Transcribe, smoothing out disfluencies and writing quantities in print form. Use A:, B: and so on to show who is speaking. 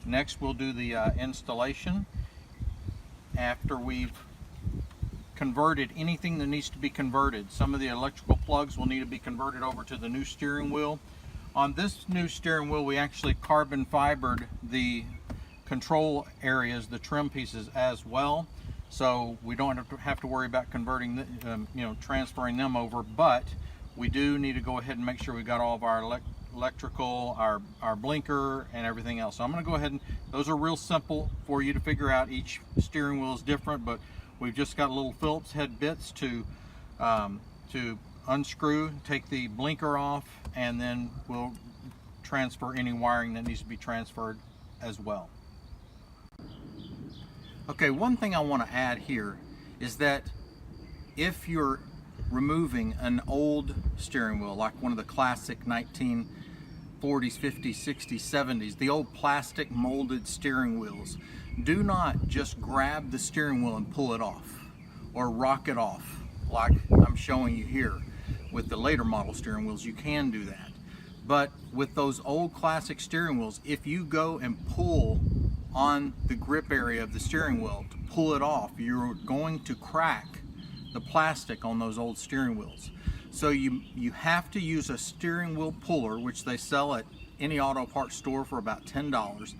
A: Next we'll do the installation. After we've converted anything that needs to be converted, some of the electrical plugs will need to be converted over to the new steering wheel. On this new steering wheel, we actually carbon fibered the control areas, the trim pieces as well, so we don't have to worry about converting, transferring them over. But we do need to go ahead and make sure we got all of our electrical, our blinker, and everything else. So I'm going to go ahead and those are real simple for you to figure out. Each steering wheel is different, but we've just got little Phillips head bits to unscrew, take the blinker off, and then we'll transfer any wiring that needs to be transferred as well. Okay, one thing I want to add here is that if you're removing an old steering wheel, like one of the classic 1940s, 50s, 60s, 70s, the old plastic molded steering wheels, do not just grab the steering wheel and pull it off or rock it off like I'm showing you here. With the later model steering wheels, you can do that. But with those old classic steering wheels, if you go and pull on the grip area of the steering wheel to pull it off, you're going to crack the plastic on those old steering wheels. So you have to use a steering wheel puller, which they sell at any auto parts store for about $10.